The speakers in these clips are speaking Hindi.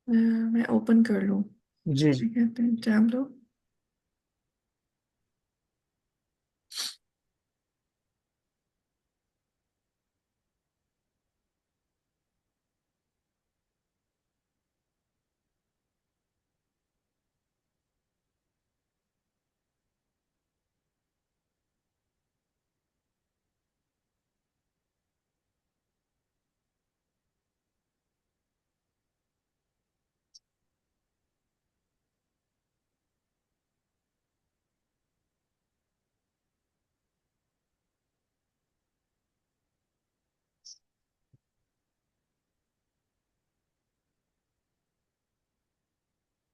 मैं ओपन कर लूँ? जी जी। क्या कहते हैं, टैब लो।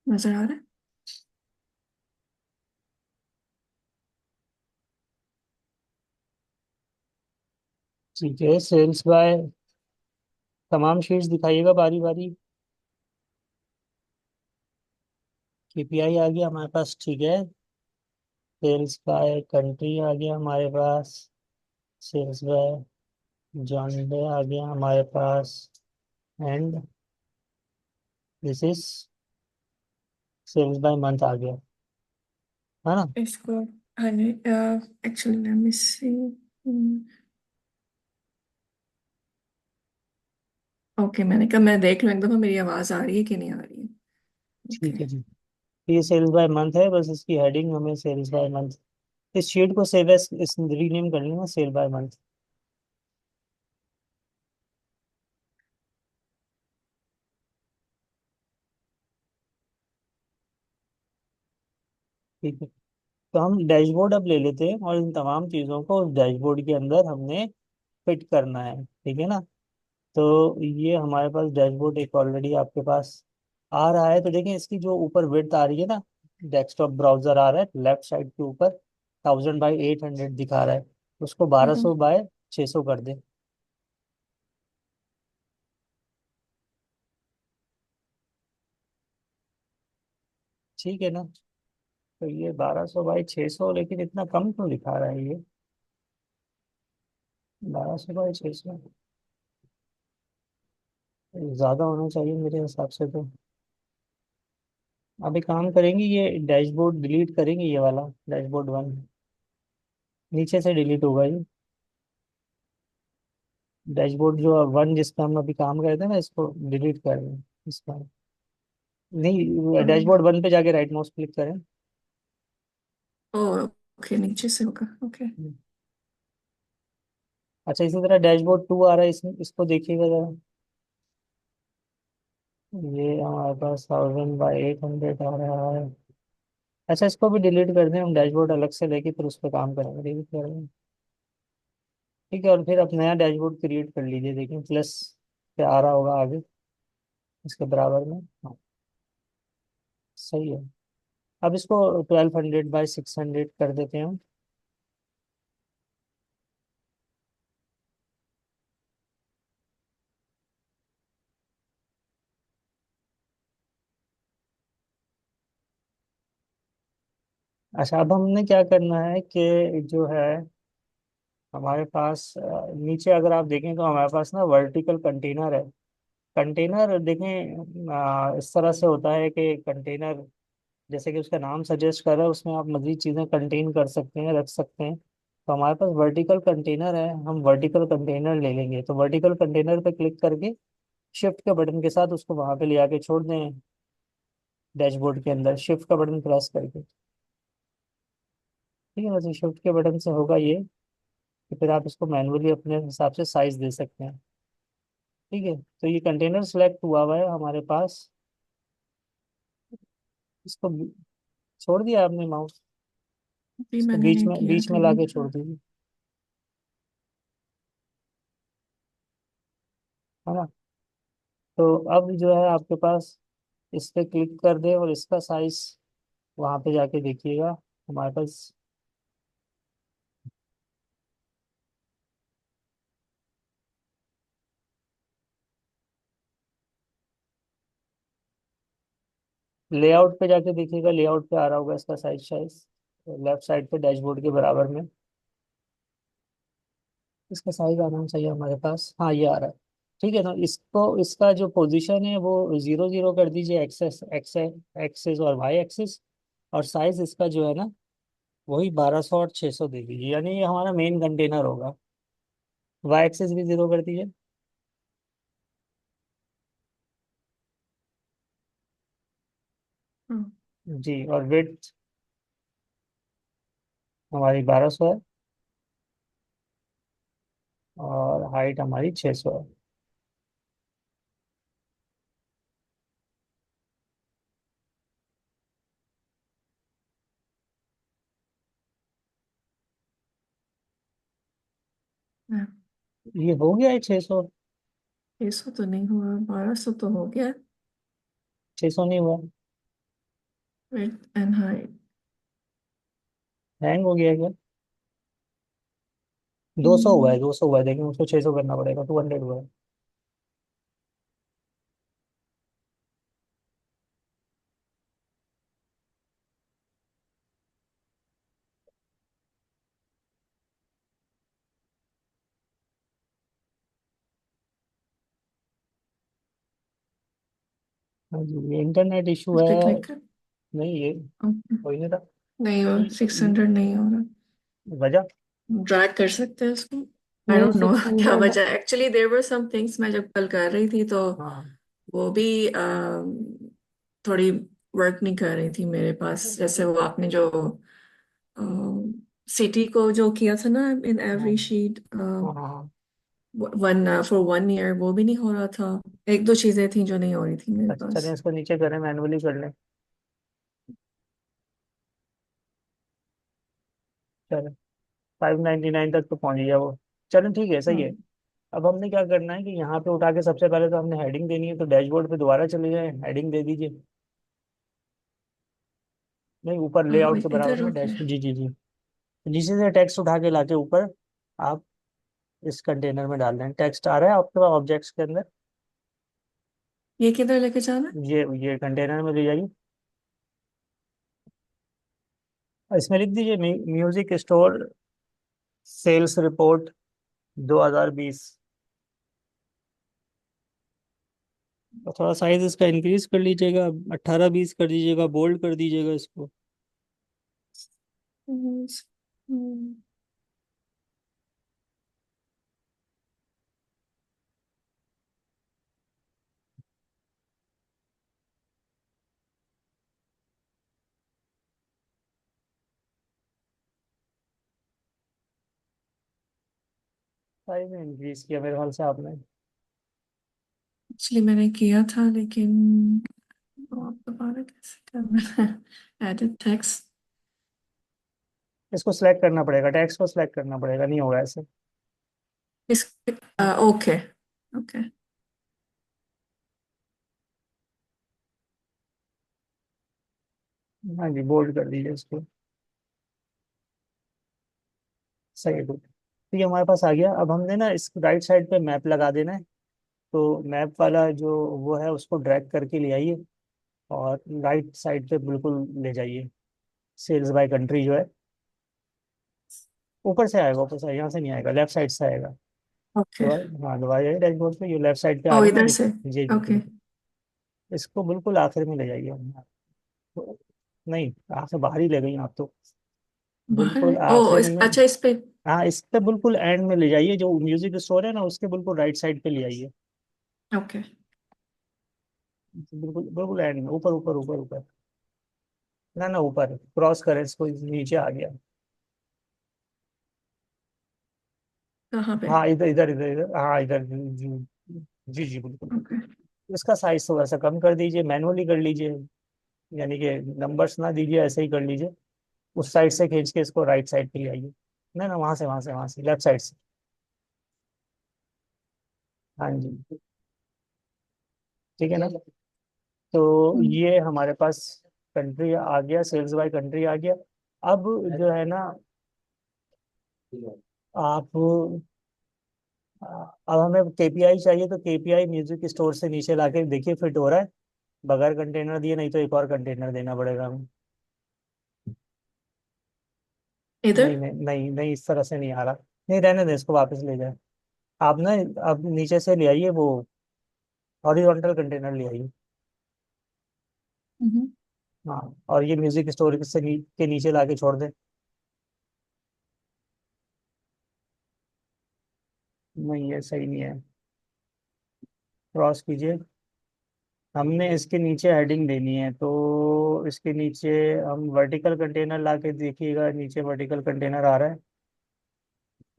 नजर आ रहा है? ठीक है, सेल्स बाय तमाम शीट्स दिखाइएगा बारी बारी। केपीआई आ गया हमारे पास, ठीक है। सेल्स बाय कंट्री आ गया हमारे पास। सेल्स बाय जॉनडे आ गया हमारे पास। And this is sales by month आ गया, है ना। इसको, हाँ जी। Actually let me see. Okay, मैंने कहा मैं देख लूँ एक दफा मेरी आवाज आ रही है कि नहीं आ रही है। ओके। ठीक है जी। ये सेल्स बाय मंथ है, बस इसकी हेडिंग हमें सेल्स बाय मंथ, इस शीट को सेव एज इस रीनेम कर लेना सेल बाय मंथ। ठीक है। तो हम डैशबोर्ड अब ले लेते हैं और इन तमाम चीज़ों को उस डैशबोर्ड के अंदर हमने फिट करना है, ठीक है ना। तो ये हमारे पास डैशबोर्ड एक ऑलरेडी आपके पास आ रहा है। तो देखें, इसकी जो ऊपर विड्थ आ रही है ना, डेस्कटॉप ब्राउजर आ रहा है लेफ्ट साइड के ऊपर, 1000 बाई 800 दिखा रहा है। उसको 1200 बाय 600 कर दे। ठीक है ना। तो ये 1200 बाई 600, लेकिन इतना कम क्यों दिखा रहा है ये। 1200 बाई 600 ज्यादा होना चाहिए मेरे हिसाब से तो। अब एक काम करेंगे, ये डैशबोर्ड डिलीट करेंगे, ये वाला डैशबोर्ड 1 नीचे से डिलीट होगा ये। डैशबोर्ड जो 1 जिसका हम अभी काम कर रहे थे ना, इसको डिलीट कर दें इसका। नहीं, डैशबोर्ड 1 पे जाके राइट माउस क्लिक करें। ओके, नीचे से होगा। ओके। अच्छा, इसी तरह डैशबोर्ड 2 आ रहा है, इसमें इसको देखिएगा जरा। ये हमारे पास 1000 बाई 800 आ रहा है। अच्छा, इसको भी डिलीट कर दें, हम डैशबोर्ड अलग से लेके फिर उस पर काम करेंगे, डिलीट करेंगे। ठीक है, और फिर आप नया डैशबोर्ड क्रिएट कर लीजिए, देखिए प्लस पे आ रहा होगा आगे इसके बराबर में। हाँ, सही है। अब इसको 1200 बाई 600 कर देते हैं हम। अच्छा, अब हमने क्या करना है कि जो है हमारे पास नीचे अगर आप देखें तो हमारे पास ना वर्टिकल कंटेनर है। कंटेनर देखें, इस तरह से होता है कि कंटेनर, जैसे कि उसका नाम सजेस्ट कर रहा है, उसमें आप मजीद चीज़ें कंटेन कर सकते हैं, रख सकते हैं। तो हमारे पास वर्टिकल कंटेनर है, हम वर्टिकल कंटेनर ले लेंगे। तो वर्टिकल कंटेनर पे क्लिक करके शिफ्ट के बटन के साथ उसको वहां पे ले आके छोड़ दें, डैशबोर्ड के अंदर शिफ्ट का बटन प्रेस करके। ठीक है, बस शिफ्ट के बटन से होगा ये कि फिर आप इसको मैनुअली अपने हिसाब से साइज दे सकते हैं। ठीक है, तो ये कंटेनर सेलेक्ट हुआ है हमारे पास। इसको छोड़ दिया आपने माउस, अभी इसको मैंने बीच नहीं में किया बीच में तो लाके छोड़ दीजिए, है ना। तो अब जो है आपके पास, इस पे क्लिक कर दे और इसका साइज वहां पे जाके देखिएगा हमारे पास। लेआउट पे जाके देखिएगा, लेआउट पे आ रहा होगा इसका साइज साइज लेफ्ट साइड पे डैशबोर्ड के बराबर में। इसका साइज आना चाहिए हमारे पास, हाँ ये आ रहा है। ठीक है ना। इसको, इसका जो पोजीशन है वो 0 0 कर दीजिए, एक्सेस एक्सेस और वाई एक्सिस। और साइज इसका जो है ना, वही 1200 और 600 दे दीजिए, यानी ये हमारा मेन कंटेनर होगा। वाई एक्सिस भी 0 कर दीजिए। हाँ। जी, और विड्थ हमारी 1200 है, और हाइट हमारी 600 है। हाँ, ये हो गया है 600। 600 तो नहीं हुआ, 1200 तो हो गया। 600 नहीं हुआ? Width and height. हैंग हो गया है क्या? 200 हुआ है, 200 हुआ है, लेकिन उसको 600 करना पड़ेगा, 200 हुआ है। हाँ जी, ये इंटरनेट इशू इस है। पे क्लिक कर। नहीं, ये ओके। कोई नहीं था। नहीं हो, 600 नहीं हो रहा। वजह? ड्रैग कर सकते हैं उसको। आई नहीं, डोंट नो क्या 600। वजह, actually there were some things मैं जब कल कर रही थी तो हाँ। वो भी थोड़ी वर्क नहीं कर रही थी मेरे पास, जैसे वो आपने जो सिटी को जो किया था ना इन हाँ। एवरी शीट हाँ। हाँ। वन फॉर 1 ईयर, वो भी नहीं हो रहा था। एक दो चीजें थी जो नहीं हो रही थी मेरे अच्छा, पास। चलें इसको नीचे करें, मैनुअली कर लें। चलें, 599 तक तो पहुंच गया वो। चलें, ठीक है, सही है। हाँ, अब हमने क्या करना है कि यहाँ पे उठा के सबसे पहले तो हमने हेडिंग देनी है, तो डैशबोर्ड पे दोबारा चले जाए, हेडिंग दे दीजिए। नहीं, ऊपर लेआउट के बराबर इधर में ओके। डैश, जी जी जी। नीचे से टेक्स्ट उठा के लाके ऊपर आप इस कंटेनर में डाल दें। टेक्स्ट आ रहा है आपके पास ऑब्जेक्ट्स के अंदर? ये किधर लेके जाना है? ये कंटेनर में ले जाइए। इसमें लिख दीजिए म्यूजिक स्टोर सेल्स रिपोर्ट 2020। और थोड़ा साइज इसका इंक्रीज कर लीजिएगा, 18 20 कर दीजिएगा, बोल्ड कर दीजिएगा इसको। हम्म, हम्म, साइज में इंक्रीज किया मेरे ख्याल से आपने। एक्चुअली मैंने किया था लेकिन आप दोबारा कैसे करना है? Edit text. इसको सिलेक्ट करना पड़ेगा, टेक्स्ट को सिलेक्ट करना पड़ेगा, नहीं होगा ऐसे। इस ओके। ओके। हाँ जी, बोल्ड कर दीजिए इसको। सही है, good। तो ये हमारे पास आ गया। अब हमने ना इस राइट साइड पे मैप लगा देना है। तो मैप वाला जो वो है, उसको ड्रैग करके ले आइए, और राइट साइड पे बिल्कुल ले जाइए। सेल्स बाय कंट्री जो है, ऊपर से आएगा, ऊपर से, यहाँ से नहीं आएगा, लेफ्ट साइड से आएगा। ओके। हाँ, दोबारा जाइए डैशबोर्ड पे, ये लेफ्ट साइड पे आ ओ रहा है ना, इधर देखिए। से। जी जी ओके। बिल्कुल। इसको बिल्कुल आखिर में ले जाइए। तो, नहीं, आखिर बाहर ही ले गई आप तो। बाहर बिल्कुल है ओ आखिर में। अच्छा इस पे। हाँ, इस पे बिल्कुल एंड में ले जाइए, जो म्यूजिक स्टोर है ना, उसके बिल्कुल राइट साइड पे ले आइए। ओके। बिल्कुल बिल्कुल एंड में, ऊपर ऊपर ऊपर ऊपर। ना ना, ऊपर क्रॉस करें इसको, नीचे आ गया। कहाँ पे? हाँ, इधर इधर इधर इधर, हाँ इधर, जी जी जी बिल्कुल। ओके। इसका साइज थोड़ा सा कम कर दीजिए, मैनुअली कर लीजिए। यानी कि नंबर्स ना दीजिए, ऐसे ही कर लीजिए। उस साइड से खींच के इसको राइट साइड पे ले आइए। ना ना, वहां से लेफ्ट साइड से। हाँ जी, ठीक है ना। तो हम्म, ये हमारे पास कंट्री आ गया, सेल्स बाय कंट्री आ गया। अब जो है ना, आप अब हमें केपीआई चाहिए, तो केपीआई म्यूजिक स्टोर से नीचे लाके देखिए फिट हो रहा है, बगैर कंटेनर दिए, नहीं तो एक और कंटेनर देना पड़ेगा हमें। इधर। नहीं नहीं नहीं नहीं, इस तरह से नहीं आ रहा। नहीं, रहने दें, इसको वापस ले जाए। आप ना, आप नीचे से ले आइए वो हॉरिजॉन्टल कंटेनर ले आइए। हम्म। हाँ, और ये म्यूजिक स्टोर के नीचे लाके छोड़ दें। नहीं, ये सही नहीं है। क्रॉस कीजिए। हमने इसके नीचे हेडिंग देनी है, तो इसके नीचे हम वर्टिकल कंटेनर ला के देखिएगा, नीचे वर्टिकल कंटेनर आ रहा है।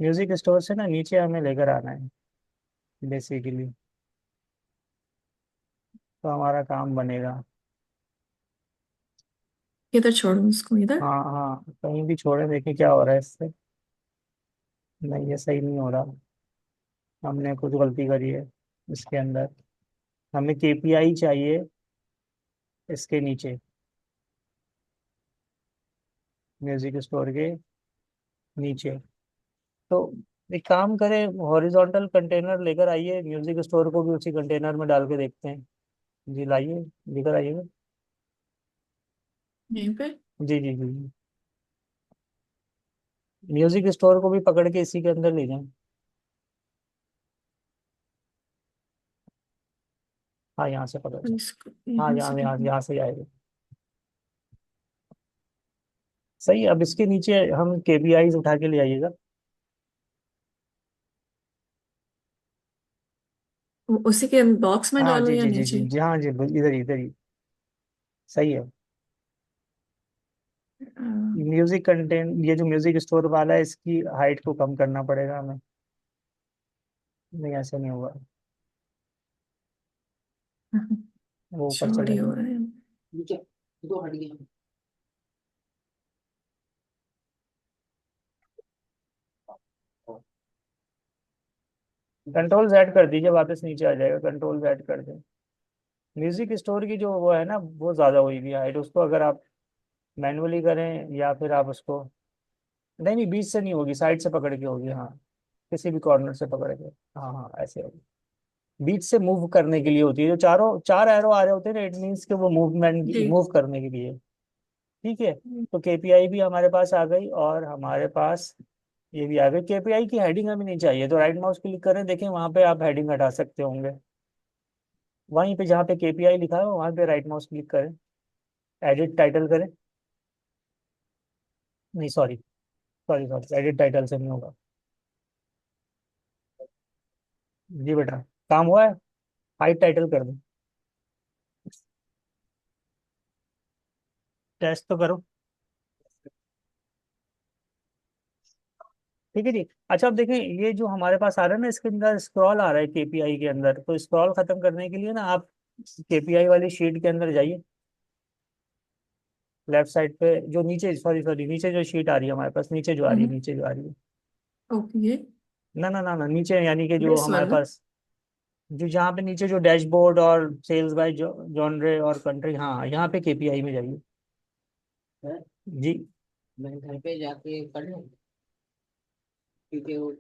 म्यूजिक स्टोर से ना नीचे हमें लेकर आना है बेसिकली, तो हमारा काम बनेगा। इधर छोड़ो उसको, इधर। हाँ हाँ, कहीं भी छोड़े, देखिए क्या हो रहा है इससे। नहीं, ये सही नहीं हो रहा। हमने कुछ गलती करी है इसके अंदर। हमें केपीआई चाहिए इसके नीचे, म्यूजिक स्टोर के नीचे। तो एक काम करें, हॉरिजॉन्टल कंटेनर लेकर आइए, म्यूजिक स्टोर को भी उसी कंटेनर में डाल के देखते हैं। जी लाइए, लेकर आइएगा। यहीं पे। जी जी जी जी। म्यूजिक स्टोर को भी पकड़ के इसी के अंदर ले जाएं। हाँ, यहाँ से पकड़ और जाए। इसको हाँ, यहाँ से यहाँ यहाँ देखो। यहाँ से आएगा। सही है, अब इसके नीचे हम केपीआई उठा के ले आइएगा। उसी के बॉक्स में हाँ डालो जी या जी जी जी नीचे? जी, हाँ जी, इधर इधर ही। सही है। म्यूजिक कंटेंट, ये जो म्यूजिक स्टोर वाला है, इसकी हाइट को कम करना पड़ेगा हमें। नहीं, ऐसे नहीं होगा। वो ऊपर चोरी हो चढ़ेगा। रहा है। कंट्रोल Z कर दीजिए, वापस नीचे आ जाएगा, कंट्रोल Z कर दें। म्यूजिक स्टोर की जो वो है ना, वो ज़्यादा हुई भी हाइट, उसको अगर आप मैनुअली करें या फिर आप उसको, नहीं नहीं, बीच से नहीं होगी, साइड से पकड़ के होगी, हाँ। किसी भी कॉर्नर से पकड़ के। हाँ हाँ, ऐसे होगी। बीच से मूव करने के लिए होती है, जो चारों चार एरो आ रहे होते हैं ना, इट मीन्स के वो मूवमेंट, जी। मूव करने के लिए। ठीक है। तो केपीआई भी हमारे पास आ गई, और हमारे पास ये भी आ गई। केपीआई की हेडिंग हमें नहीं चाहिए, तो राइट माउस क्लिक करें, देखें वहां पे आप हेडिंग हटा सकते होंगे। वहीं पे जहाँ पे केपीआई लिखा है वहां पे राइट माउस क्लिक करें, एडिट टाइटल करें। नहीं, sorry sorry sorry, edit title से नहीं होगा। जी बेटा, काम हुआ है। हाइड टाइटल कर दो। टेस्ट तो करो। ठीक है जी। अच्छा, अब देखें, ये जो हमारे पास आ रहा है ना, इसके अंदर स्क्रॉल आ रहा है केपीआई के अंदर, तो स्क्रॉल खत्म करने के लिए ना आप केपीआई वाली शीट के अंदर जाइए। लेफ्ट साइड पे जो नीचे, सॉरी सॉरी, नीचे जो शीट आ रही है हमारे पास, नीचे जो आ रही है, नीचे जो आ रही है। ओके। ना ना ना ना, नीचे यानी कि जो दिस हमारे वन ना? पास, जो जहाँ पे नीचे जो डैशबोर्ड और सेल्स बाय जॉनरे और कंट्री, हाँ, यहाँ पे केपीआई में जाइए। जी। मैं घर पे जाके पढ़ लूँ, क्योंकि वो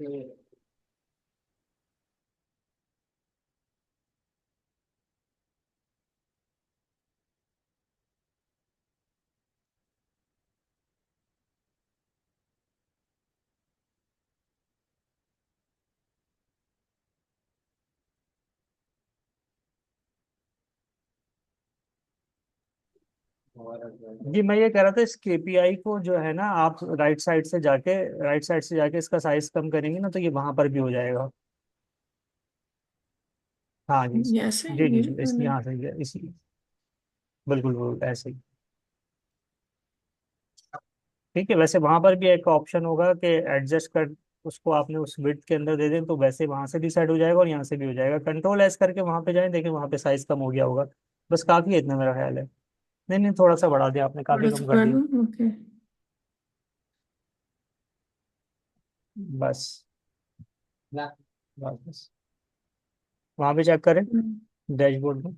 जी, मैं ये कह रहा था, इस केपीआई को जो है ना, आप राइट साइड से जाके इसका साइज कम करेंगे ना, तो ये वहां पर भी हो जाएगा। हाँ जी। ऐसे जी जी ये जी, इस वाला? यहाँ सही है, इसी, बिल्कुल बिल्कुल ऐसे ही। ठीक है, वैसे वहां पर भी एक ऑप्शन होगा कि एडजस्ट कर, उसको आपने उस विड्थ के अंदर दे दें, तो वैसे वहां से भी सेट हो जाएगा और यहाँ से भी हो जाएगा। कंट्रोल एस करके वहां पे जाएं, देखें वहां पे साइज कम हो गया होगा। बस काफी है इतना, मेरा ख्याल है। नहीं नहीं, थोड़ा सा बढ़ा दिया आपने, काफी थोड़ा कम सा कर कर दिया। लूँ, ओके। बस बस बस, वहां पे चेक करें डैशबोर्ड में।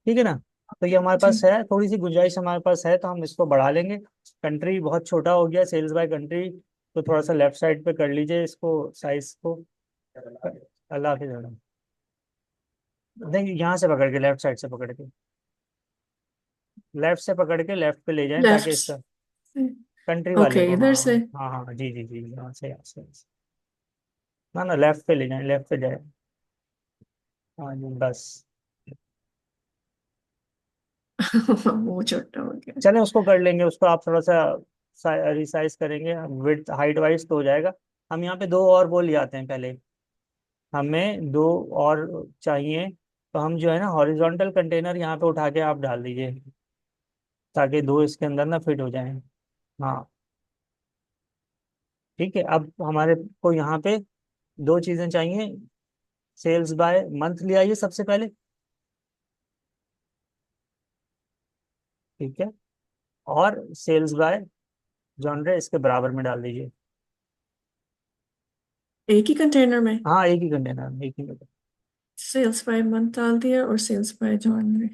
ठीक है ना। तो ये हमारे जी। पास है, थोड़ी सी गुंजाइश हमारे पास है, तो हम इसको बढ़ा लेंगे। कंट्री बहुत छोटा हो गया, सेल्स बाय कंट्री, तो थोड़ा सा लेफ्ट साइड पे कर लीजिए इसको, साइज को। अल्लाह हाफिज मैडम। नहीं, यहाँ से पकड़ के, लेफ्ट साइड से पकड़ के, लेफ्ट से पकड़ के लेफ्ट पे ले जाएं, ताकि लेफ्ट इसका से। कंट्री वाले ओके, को, हाँ इधर से। हाँ हाँ हाँ, जी जी जी, यहाँ से यहाँ से यहाँ से। ना ना, लेफ्ट पे ले जाए, लेफ्ट पे जाए। हाँ जी बस। वो छोटा हो गया। चले उसको कर लेंगे, उसको आप थोड़ा सा रिसाइज करेंगे विथ हाइट वाइज तो हो जाएगा। हम यहाँ पे दो और वो ले आते हैं पहले। हमें दो और चाहिए। तो हम जो है ना हॉरिजॉन्टल कंटेनर यहाँ पे उठा के आप डाल दीजिए, ताकि दो इसके अंदर ना फिट हो जाएं। हाँ ठीक है। अब हमारे को यहाँ पे दो चीजें चाहिए। सेल्स बाय मंथ ले आइए सबसे पहले। ठीक है। और सेल्स बाय जॉनरे इसके बराबर में डाल दीजिए। एक ही कंटेनर में हाँ एक ही कंटेनर, एक ही कंटेनर। सेल्स बाय मंथ डाल दिया और सेल्स बाय जॉनरी।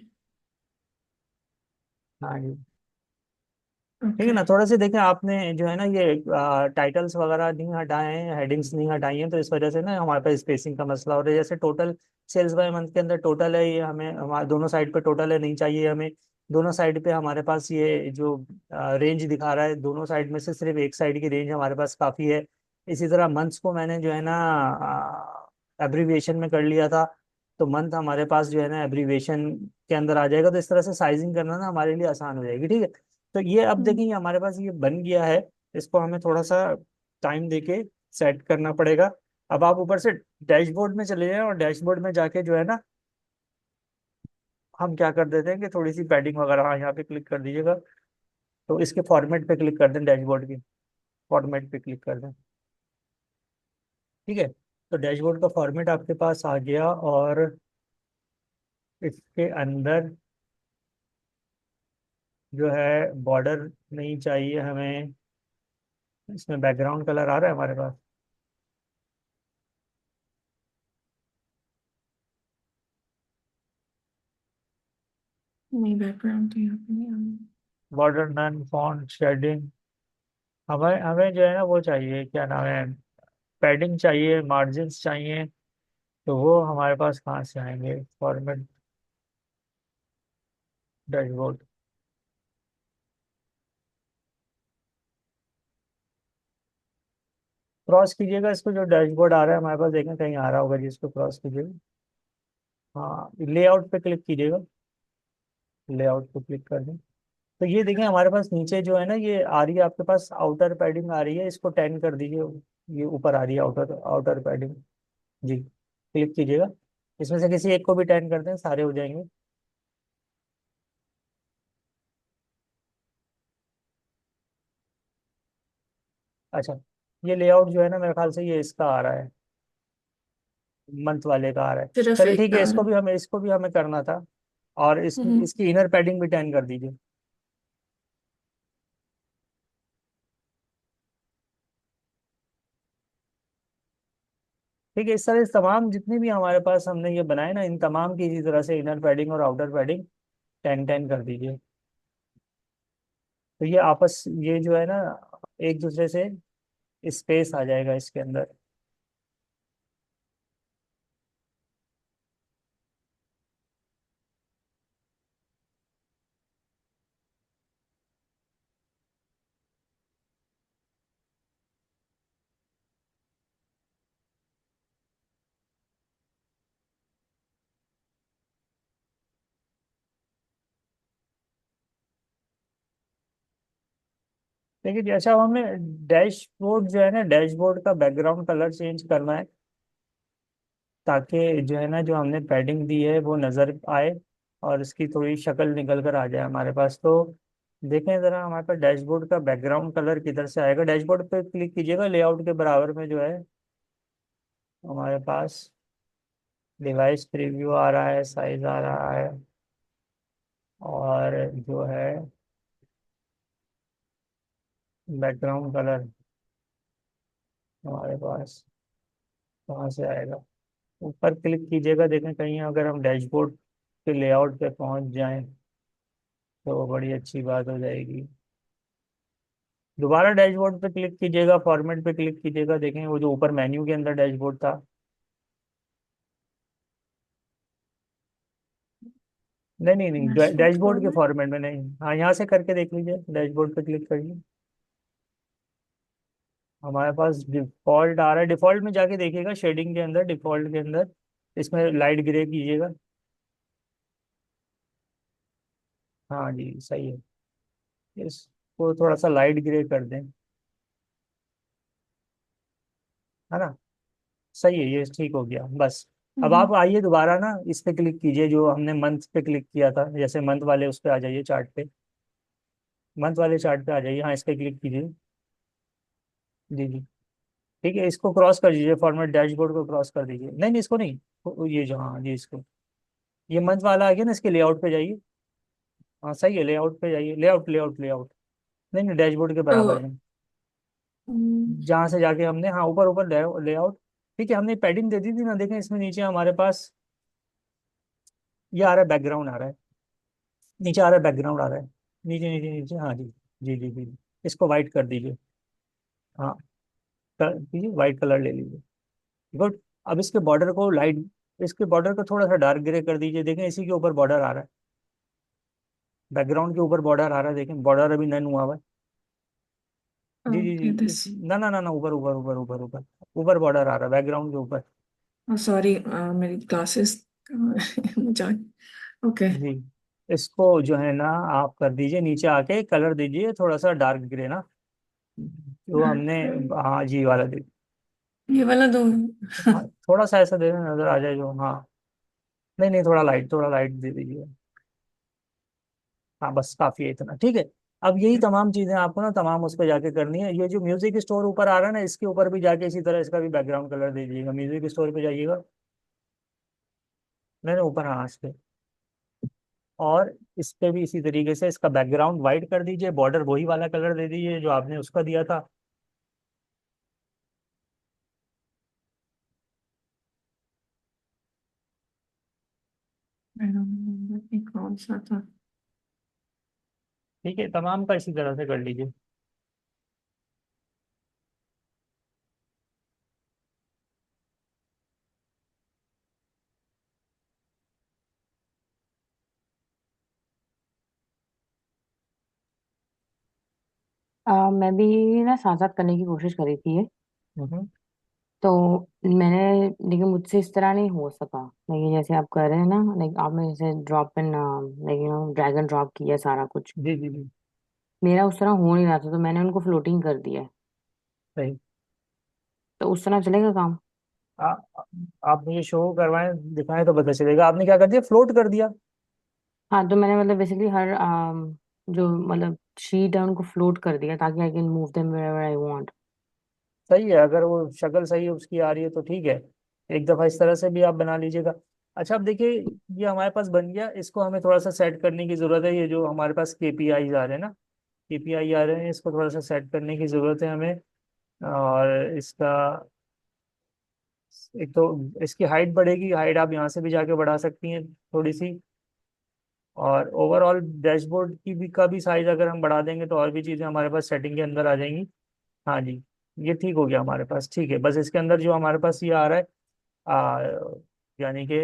हाँ जी। ठीक है ओके। ना, थोड़ा सा देखें आपने जो है ना ये टाइटल्स वगैरह नहीं हटाए हैं, हेडिंग्स नहीं हटाई हैं, तो इस वजह से ना हमारे पास स्पेसिंग का मसला हो रहा है। जैसे टोटल सेल्स बाय मंथ के अंदर टोटल है, ये हमें हमारे दोनों साइड पे टोटल है, नहीं चाहिए हमें। दोनों साइड पे हमारे पास ये जो रेंज दिखा रहा है, दोनों साइड में से सिर्फ एक साइड की रेंज हमारे पास काफ़ी है। इसी तरह मंथ्स को मैंने जो है ना एब्रीविएशन में कर लिया था, तो मंथ हमारे पास जो है ना एब्रीविएशन के अंदर आ जाएगा। तो इस तरह से साइजिंग करना ना हमारे लिए आसान हो जाएगी। ठीक है। तो ये अब हम्म। देखेंगे हमारे पास ये बन गया है। इसको हमें थोड़ा सा टाइम देके सेट करना पड़ेगा। अब आप ऊपर से डैशबोर्ड में चले जाएं, और डैशबोर्ड में जाके जो है ना हम क्या कर देते हैं कि थोड़ी सी पैडिंग वगैरह, हाँ यहाँ पे क्लिक कर दीजिएगा। तो इसके फॉर्मेट पे क्लिक कर दें, डैशबोर्ड की फॉर्मेट पे क्लिक कर दें। ठीक है। तो डैशबोर्ड का फॉर्मेट आपके पास आ गया, और इसके अंदर जो है बॉर्डर नहीं चाहिए हमें। इसमें बैकग्राउंड कलर आ रहा है हमारे पास। नहीं, बैकग्राउंड तो यहाँ पे नहीं आना। Border none, font shading. हमें हमें जो है ना वो चाहिए, क्या नाम है, पैडिंग चाहिए, मार्जिन्स चाहिए। तो वो हमारे पास कहाँ से आएंगे, फॉर्मेट डैशबोर्ड। क्रॉस कीजिएगा इसको, जो डैशबोर्ड आ रहा है हमारे पास, देखें कहीं आ रहा होगा जिसको क्रॉस कीजिएगा। हाँ लेआउट पे क्लिक कीजिएगा, लेआउट पे क्लिक कर दें। तो ये देखें हमारे पास नीचे जो है ना ये आ रही है आपके पास, आउटर पैडिंग आ रही है, इसको 10 कर दीजिए। ये ऊपर आ रही है आउटर आउटर पैडिंग। जी क्लिक कीजिएगा। इसमें से किसी एक को भी 10 कर दें, सारे हो जाएंगे। अच्छा, ये लेआउट जो है ना मेरे ख्याल से ये इसका आ रहा है, मंथ वाले का आ रहा है। सिर्फ चलिए एक ठीक है, का आ इसको रहा भी हमें करना था। और है। इसकी इनर पैडिंग भी 10 कर दीजिए। ठीक है। इस तरह इस तमाम जितनी भी हमारे पास हमने ये बनाए ना, इन तमाम की इसी तरह से इनर पैडिंग और आउटर पैडिंग 10-10 कर दीजिए। तो ये आपस, ये जो है ना एक दूसरे से स्पेस आ जाएगा इसके अंदर। देखिए जी, अच्छा अब हमें डैशबोर्ड जो है ना, डैशबोर्ड का बैकग्राउंड कलर चेंज करना है, ताकि जो है ना जो हमने पैडिंग दी है वो नज़र आए, और इसकी थोड़ी शक्ल निकल कर आ जाए हमारे पास। तो देखें ज़रा हमारे पास डैशबोर्ड का बैकग्राउंड कलर किधर से आएगा। डैशबोर्ड पे क्लिक कीजिएगा, लेआउट के बराबर में जो है हमारे पास डिवाइस प्रीव्यू आ रहा है, साइज आ रहा है, और जो है बैकग्राउंड कलर हमारे पास कहाँ से आएगा। ऊपर क्लिक कीजिएगा, देखें कहीं अगर हम डैशबोर्ड के लेआउट पे पहुंच जाएं तो वो बड़ी अच्छी बात हो जाएगी। दोबारा डैशबोर्ड पे क्लिक कीजिएगा, फॉर्मेट पे क्लिक कीजिएगा, देखें वो जो ऊपर मेन्यू के अंदर डैशबोर्ड था। नहीं नहीं नहीं, डैशबोर्ड डैशबोर्ड के फॉर्मेट। फॉर्मेट में नहीं। हाँ, यहाँ से करके देख लीजिए, डैशबोर्ड पे क्लिक करिए। हाँ, यहाँ से करके देख लीजिए, डैशबोर्ड पे क्लिक करिए। हाँ, यहाँ से करके देख लीजिए, डैशबोर्ड पे क्लिक करिए। हाँ, यहाँ से करके देख लीजिए, डैशबोर्ड पे क्लिक करिए। हमारे पास डिफॉल्ट आ रहा है, डिफॉल्ट में जाके देखिएगा, शेडिंग के अंदर, डिफॉल्ट के अंदर इसमें लाइट ग्रे कीजिएगा। हाँ जी सही है। इसको थोड़ा सा लाइट ग्रे कर दें, है ना। सही है, ये ठीक हो गया बस। अब हम्म, आप आइए दोबारा ना, इस पे क्लिक कीजिए जो हमने मंथ पे क्लिक किया था, जैसे मंथ वाले उस पे आ जाइए, चार्ट पे, मंथ वाले चार्ट पे आ जाइए, हाँ इस पे क्लिक कीजिए। जी जी। ठीक है, इसको क्रॉस कर दीजिए, फॉर्मेट डैशबोर्ड को क्रॉस कर दीजिए, नहीं नहीं इसको नहीं, ये जो, हाँ जी इसको, ये मंथ वाला आ गया ना, इसके लेआउट पे जाइए। हाँ सही है, लेआउट पे जाइए, लेआउट लेआउट लेआउट, नहीं नहीं डैशबोर्ड के तो बराबर में, हम्म, जहाँ से जाके हमने, हाँ ऊपर ऊपर लेआउट। ठीक है, हमने पैडिंग दे दी थी ना, देखें इसमें नीचे हमारे पास ये आ रहा है, बैकग्राउंड आ रहा है, नीचे आ रहा है, बैकग्राउंड आ रहा है, नीचे नीचे नीचे, हाँ जी। जी जी जी। इसको वाइट कर दीजिए। हाँ, कर दीजिए, वाइट कलर ले लीजिए। गुड। अब इसके बॉर्डर को लाइट, इसके बॉर्डर को थोड़ा सा डार्क ग्रे कर दीजिए, देखें इसी के ऊपर बॉर्डर आ रहा है, बैकग्राउंड के ऊपर बॉर्डर आ रहा है, देखें बॉर्डर अभी नन हुआ हुआ है। जी जी ओके जी दिस, ना ना ना ना, ऊपर ऊपर ऊपर ऊपर ऊपर, ऊपर बॉर्डर आ रहा है बैकग्राउंड के ऊपर। सॉरी मेरी ग्लासेस मुझे, ओके। जी, इसको जो है ना आप कर दीजिए, नीचे आके कलर दीजिए थोड़ा सा डार्क ग्रे ना, जो हमने, हाँ जी वाला दे, ये वाला दो। हाँ थोड़ा सा ऐसा दे देना, नजर आ जाए जो, हाँ। नहीं नहीं, थोड़ा लाइट दे दीजिए। हाँ बस काफी है इतना, ठीक है। अब यही तमाम चीजें आपको ना तमाम उस पर जाके करनी है, ये जो म्यूजिक स्टोर ऊपर आ रहा है ना, इसके ऊपर भी जाके इसी तरह इसका भी बैकग्राउंड कलर दे दीजिएगा, म्यूजिक स्टोर पे जाइएगा। नहीं नहीं ऊपर, हाँ इस पे, और इस पे भी इसी तरीके से इसका बैकग्राउंड व्हाइट कर दीजिए, बॉर्डर वही वाला कलर दे दीजिए जो आपने उसका दिया था। ये कौन सा था? ठीक है, तमाम का इसी तरह से कर लीजिए। मैं भी ना साथ साथ करने की कोशिश करी थी ये। हम्म। तो मैंने, लेकिन मुझसे इस तरह नहीं हो सका। लेकिन जैसे आप कर रहे हैं ना, लाइक आपने जैसे drop in, like drag and drop किया सारा कुछ, जी जी जी। मेरा उस तरह हो नहीं रहा था, तो मैंने उनको फ्लोटिंग कर दिया है। सही। तो उस तरह चलेगा काम? आ, आप मुझे शो करवाएं, दिखाएं तो पता चलेगा, आपने क्या कर दिया, फ्लोट कर दिया। हाँ, तो मैंने मतलब बेसिकली हर जो मतलब शीट है उनको फ्लोट कर दिया, ताकि I can move them wherever I want. सही है, अगर वो शक्ल सही है उसकी आ रही है तो ठीक है, एक दफा इस तरह से भी आप बना लीजिएगा। अच्छा अब देखिए, ये हमारे पास बन गया, इसको हमें थोड़ा सा सेट करने की जरूरत है, ये जो हमारे पास केपीआई आ रहे हैं ना, केपीआई आ रहे हैं, इसको थोड़ा सा सेट करने की जरूरत है हमें। और इसका, एक तो इसकी हाइट बढ़ेगी, हाइट आप यहाँ से भी जाके बढ़ा सकती हैं थोड़ी सी, और ओवरऑल डैशबोर्ड की भी का भी साइज अगर हम बढ़ा देंगे तो और भी चीज़ें हमारे पास सेटिंग के अंदर आ जाएंगी। हाँ जी, ये ठीक हो गया हमारे पास, ठीक है। बस इसके अंदर जो हमारे पास ये आ रहा है, यानी कि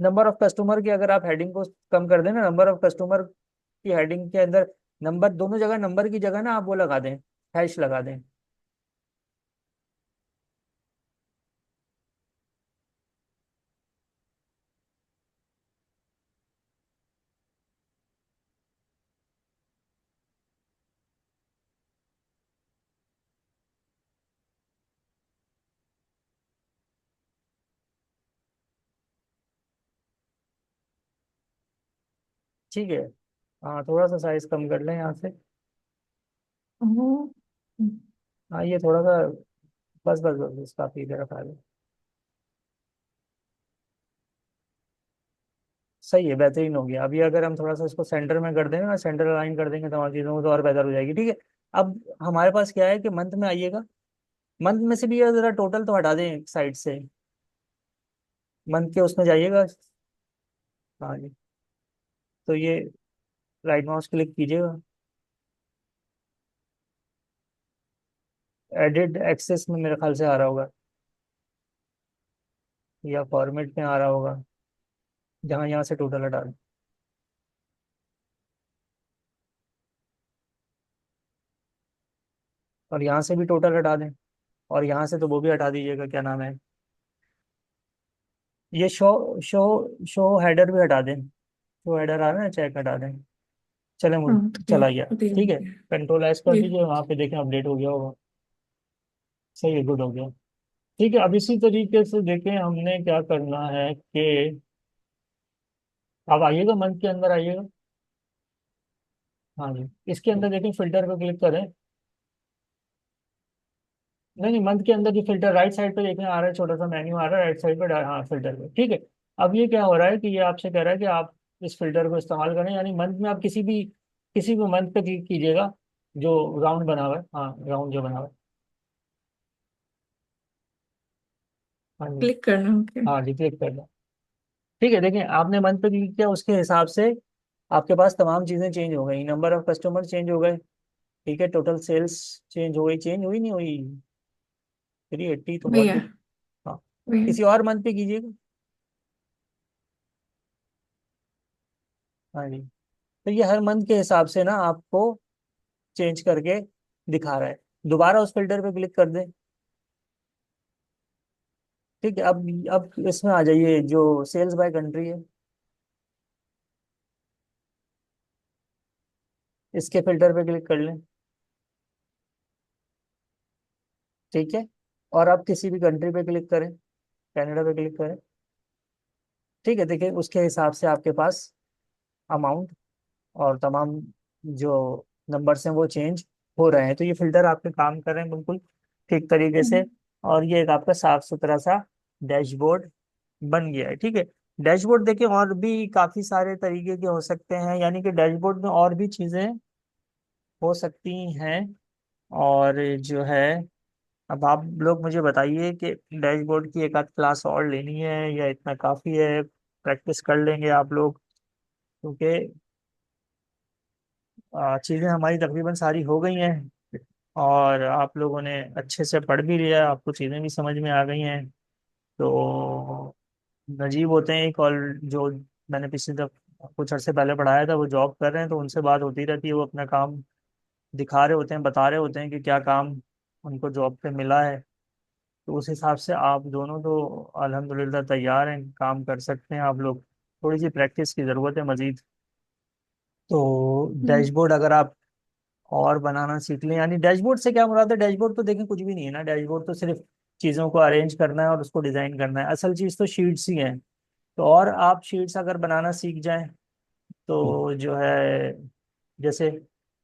नंबर ऑफ कस्टमर की अगर आप हेडिंग को कम कर दें ना, नंबर ऑफ कस्टमर की हेडिंग के अंदर नंबर, दोनों जगह नंबर की जगह ना आप वो लगा दें, हैश लगा दें। ठीक है, हाँ थोड़ा सा साइज कम कर लें यहाँ से। ओह, हाँ ये थोड़ा सा, बस बस बस, बस काफी इधर रखा है। सही है, बेहतरीन हो गया। अभी अगर हम थोड़ा सा इसको सेंटर में कर देंगे ना, सेंटर अलाइन कर देंगे तमाम चीज़ों को, तो और बेहतर हो जाएगी, ठीक है। अब हमारे पास क्या है कि मंथ में आइएगा, मंथ में से भी ये जरा टोटल तो हटा दें एक साइड से, मंथ के उसमें जाइएगा। हाँ जी, तो ये राइट माउस क्लिक कीजिएगा, एडिट एक्सेस में मेरे ख्याल से आ रहा होगा, या फॉर्मेट में आ रहा होगा, जहाँ यहाँ से टोटल हटा दें। और यहाँ से भी टोटल हटा दें, और यहाँ से तो वो भी हटा दीजिएगा, क्या नाम है, ये शो शो शो हेडर भी हटा दें, शो हेडर आ रहा है, चेक हटा दें। चले मुझे, हाँ तो चला गया। ये हो ठीक है, गया। कंट्रोल एस कर ये दीजिए, वहाँ पे देखें अपडेट हो गया होगा। सही है, गुड हो गया। ठीक है, अब इसी तरीके से देखें हमने क्या करना है कि अब आइएगा मंथ के अंदर आइएगा। हाँ जी, इसके अंदर देखें, फिल्टर पे क्लिक करें। नहीं नहीं, मंथ के अंदर जो फिल्टर राइट साइड पे देखें आ रहा है, छोटा सा मेन्यू आ रहा है राइट साइड पे, हाँ फिल्टर पे, ठीक है। अब ये क्या हो रहा है कि ये आपसे कह रहा है कि आप इस फिल्टर को इस्तेमाल करें, यानी मंथ में आप किसी भी मंथ पे क्लिक कीजिएगा जो राउंड बना हुआ है, हाँ राउंड जो बना हुआ है। हाँ जी, क्लिक करना, ओके। हाँ जी, क्लिक करना। ठीक है, देखें आपने मंथ पे क्लिक किया, उसके हिसाब से आपके पास तमाम चीज़ें चेंज हो गई, नंबर ऑफ कस्टमर चेंज हो गए, ठीक है, टोटल सेल्स चेंज हो गई, चेंज हुई नहीं हुई, 380 तो बहुत भैया, दिख। हाँ, भैया। किसी और मंथ पे कीजिएगा। हाँ जी, तो ये हर मंथ के हिसाब से ना आपको चेंज करके दिखा रहा है। दोबारा उस फिल्टर पे क्लिक कर दें। ठीक है, अब इसमें आ जाइए जो सेल्स बाय कंट्री है, इसके फिल्टर पे क्लिक कर लें। ठीक है, और आप किसी भी कंट्री पे क्लिक करें, कनाडा पे क्लिक करें। ठीक है, देखिए उसके हिसाब से आपके पास अमाउंट और तमाम जो नंबर्स हैं वो चेंज हो रहे हैं, तो ये फिल्टर आपके काम कर रहे हैं बिल्कुल ठीक तरीके से। हम्म, और ये एक आपका साफ सुथरा सा डैशबोर्ड बन गया है। ठीक है, डैशबोर्ड देखिए और भी काफी सारे तरीके के हो सकते हैं, यानी कि डैशबोर्ड में और भी चीजें हो सकती हैं। और जो है, अब आप लोग मुझे बताइए कि डैशबोर्ड की एक आध क्लास और लेनी है या इतना काफी है, प्रैक्टिस कर लेंगे आप लोग, क्योंकि चीजें हमारी तकरीबन सारी हो गई हैं, और आप लोगों ने अच्छे से पढ़ भी लिया, आपको चीजें भी समझ में आ गई हैं। तो नजीब होते हैं एक और, जो मैंने पिछले कुछ अर्से पहले पढ़ाया था, वो जॉब कर रहे हैं, तो उनसे बात होती रहती है, वो अपना काम दिखा रहे होते हैं, बता रहे होते हैं कि क्या काम उनको जॉब पे मिला है। तो उस हिसाब से आप दोनों तो अल्हम्दुलिल्लाह तैयार हैं, काम कर सकते हैं आप लोग। थोड़ी सी प्रैक्टिस की ज़रूरत है मज़ीद। तो हम्म, डैशबोर्ड अगर आप और बनाना सीख लें, यानी डैशबोर्ड से क्या मुराद है, डैशबोर्ड तो देखें कुछ भी नहीं है ना, डैशबोर्ड तो सिर्फ चीज़ों को अरेंज करना है और उसको डिज़ाइन करना है, असल चीज़ तो शीट्स ही हैं। तो और आप शीट्स अगर बनाना सीख जाएं तो जो है, जैसे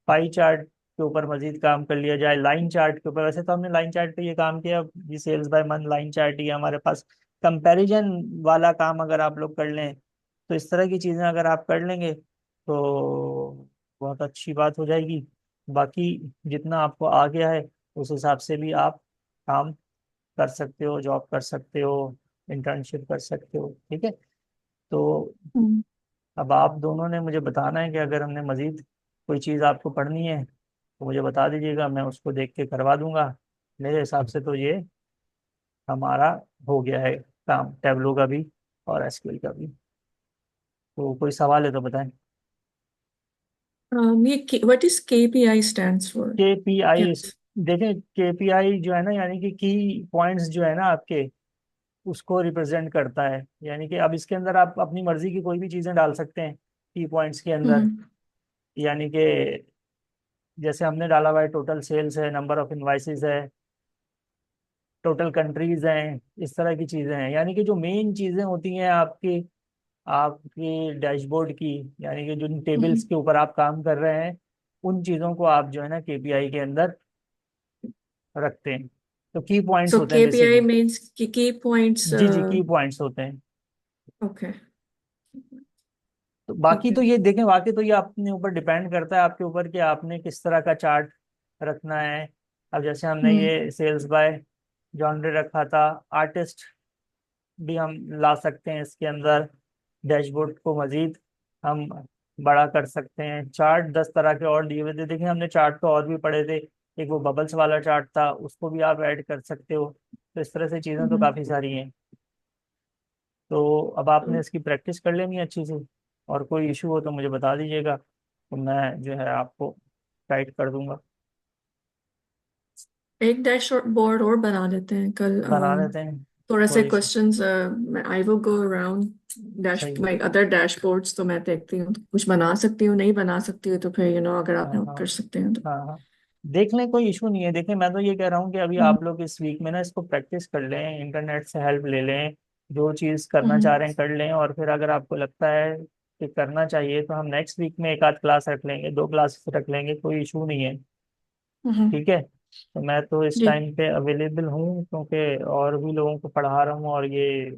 पाई चार्ट के ऊपर मजीद काम कर लिया जाए, लाइन चार्ट के ऊपर, वैसे तो हमने लाइन चार्ट पे ये काम किया, ये sales by month line chart ही है हमारे पास। कंपैरिजन वाला काम अगर आप लोग कर लें, तो इस तरह की चीज़ें अगर आप कर लेंगे तो बहुत अच्छी बात हो जाएगी। बाकी जितना आपको आ गया है उस हिसाब से भी आप काम कर सकते हो, जॉब कर सकते हो, इंटर्नशिप कर सकते हो। ठीक है, तो हम्म। अब आप दोनों ने मुझे बताना है कि अगर हमने मजीद कोई चीज़ आपको पढ़नी है तो मुझे बता दीजिएगा, मैं उसको देख के करवा दूंगा। मेरे हिसाब से तो ये हमारा हो गया है काम, टैबलो का भी और एसक्यूएल का भी। तो कोई सवाल है तो बताएं। ये what is KPI stands for? क्या? केपीआई, देखें केपीआई जो है ना, यानी कि की पॉइंट्स जो है ना आपके, उसको रिप्रेजेंट करता है। यानी कि अब इसके अंदर आप अपनी मर्जी की कोई भी चीज़ें डाल सकते हैं की पॉइंट्स के अंदर। हम्म, यानी कि जैसे हमने डाला हुआ है, टोटल सेल्स है, नंबर ऑफ इनवाइसेस है, टोटल कंट्रीज हैं, इस तरह की चीजें हैं, यानी कि जो मेन चीजें होती हैं आपकी आपकी डैशबोर्ड की, यानी कि जिन टेबल्स हम्म। के ऊपर आप काम कर रहे हैं, उन चीजों को आप जो है ना केपीआई के अंदर रखते हैं। तो की पॉइंट्स सो होते हैं केपीआई बेसिकली। मीन्स की पॉइंट्स। जी जी, की पॉइंट्स होते हैं। ओके। तो ठीक बाकी है। तो ये देखें, बाकी तो ये अपने ऊपर डिपेंड करता है, आपके ऊपर कि आपने किस तरह का चार्ट रखना है। अब जैसे हमने हम्म, ये सेल्स बाय जॉनरे रखा था, आर्टिस्ट भी हम ला सकते हैं इसके अंदर, डैशबोर्ड को मजीद हम बड़ा कर सकते हैं। चार्ट 10 तरह के और दिए हुए थे, देखिए हमने चार्ट तो और भी पढ़े थे, एक वो बबल्स वाला चार्ट था, उसको भी आप ऐड कर सकते हो। तो इस तरह से चीज़ें तो हम्म। काफ़ी सारी हैं। तो अब आपने इसकी प्रैक्टिस कर लेनी है अच्छी से, और कोई इशू हो तो मुझे बता दीजिएगा, तो मैं जो है आपको गाइड कर दूंगा। एक डैशबोर्ड और बना देते हैं कल। बना देते हैं, थोड़े से कोई issue. Questions I will go around dash सही है। माई अदर डैशबोर्ड्स, तो मैं देखती हूँ कुछ बना सकती हूँ, नहीं बना सकती हूँ तो फिर अगर आप हाँ हेल्प हाँ कर सकते हैं तो। हाँ हाँ, देख लें, कोई इशू नहीं है। देखें, मैं तो ये कह रहा हूँ कि अभी हम्म। आप लोग इस वीक में ना इसको प्रैक्टिस कर लें, इंटरनेट से हेल्प ले लें, जो चीज़ करना चाह हम्म। रहे हैं कर लें, और फिर अगर आपको लगता है कि करना चाहिए तो हम नेक्स्ट वीक में एक आध क्लास रख लेंगे, दो क्लासेस रख लेंगे, कोई इशू नहीं है। हम्म। ठीक है, तो मैं तो इस जी। टाइम पे अवेलेबल हूँ, क्योंकि और भी लोगों को पढ़ा रहा हूँ और ये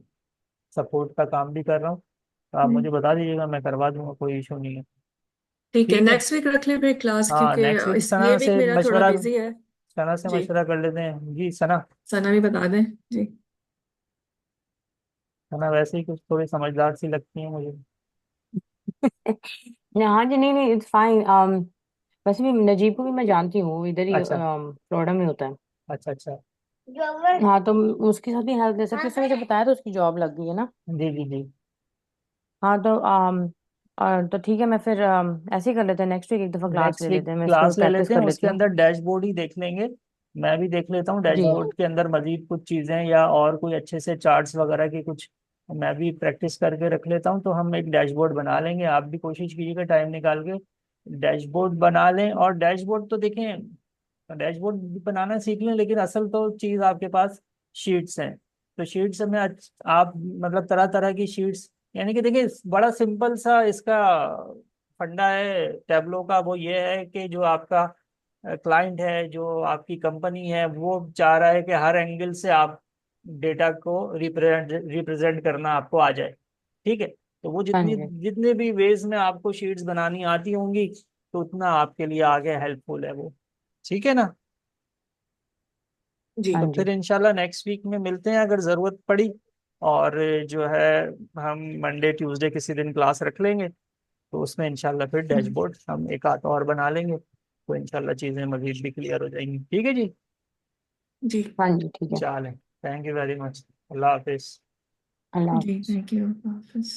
सपोर्ट का काम भी कर रहा हूँ। तो आप मुझे हम्म। बता दीजिएगा, मैं करवा दूंगा, कोई इशू नहीं है। ठीक है, ठीक है, नेक्स्ट वीक रख ले फिर क्लास, हाँ क्योंकि नेक्स्ट वीक इस ये वीक मेरा थोड़ा बिजी है। सना से जी। मशवरा कर लेते हैं जी। सना, सना भी बता दें। जी। सना वैसे ही कुछ थोड़ी समझदार सी लगती है मुझे। हाँ जी, नहीं नहीं, इट्स फाइन। वैसे भी नजीब को भी मैं जानती हूँ, इधर ही अच्छा फ्लोरिडा में होता है। अच्छा अच्छा। हाँ, तो उसके साथ भी हेल्प ले सकते, उसने मुझे बताया तो उसकी जॉब लग गई है ना। जी जी जी। हाँ तो तो ठीक है, मैं फिर ऐसे ही कर लेते हैं, नेक्स्ट वीक एक दफा क्लास नेक्स्ट ले वीक लेते हैं, मैं इसको क्लास ले प्रैक्टिस लेते हैं, कर लेती उसके हूँ। अंदर डैशबोर्ड ही देख लेंगे। मैं भी देख लेता हूँ जी। डैशबोर्ड के अंदर मजीद कुछ चीज़ें, या और कोई अच्छे से चार्ट्स वगैरह की कुछ मैं भी प्रैक्टिस करके रख लेता हूँ, तो हम एक डैशबोर्ड बना लेंगे। आप भी कोशिश कीजिएगा टाइम निकाल के डैशबोर्ड बना लें। और डैशबोर्ड तो देखें, डैशबोर्ड बनाना सीख लें, लेकिन असल तो चीज़ आपके पास शीट्स हैं। तो शीट्स में आप मतलब तरह तरह की शीट्स, यानी कि देखिए बड़ा सिंपल सा इसका फंडा है टैबलो का। वो ये है कि जो आपका क्लाइंट है, जो आपकी कंपनी है, वो चाह रहा है कि हर एंगल से आप डेटा को रिप्रेजेंट करना आपको आ जाए। ठीक है, तो वो हाँ जितनी जी। जितने भी वेज में आपको शीट्स बनानी आती होंगी, तो उतना आपके लिए आगे हेल्पफुल है वो। ठीक है ना। जी। तो हाँ फिर जी। इंशाल्लाह नेक्स्ट वीक में मिलते हैं अगर ज़रूरत पड़ी। और जो है, हम मंडे ट्यूसडे किसी दिन क्लास रख लेंगे, तो उसमें इंशाल्लाह फिर हम्म। डैशबोर्ड हम एक आध और बना लेंगे, तो इंशाल्लाह चीज़ें मजीद भी क्लियर हो जाएंगी। ठीक है जी। जी। हाँ जी, ठीक है। चलें, थैंक यू वेरी मच। अल्लाह हाफिज। अल्लाह जी, हाफिज। Thank you, Hafiz.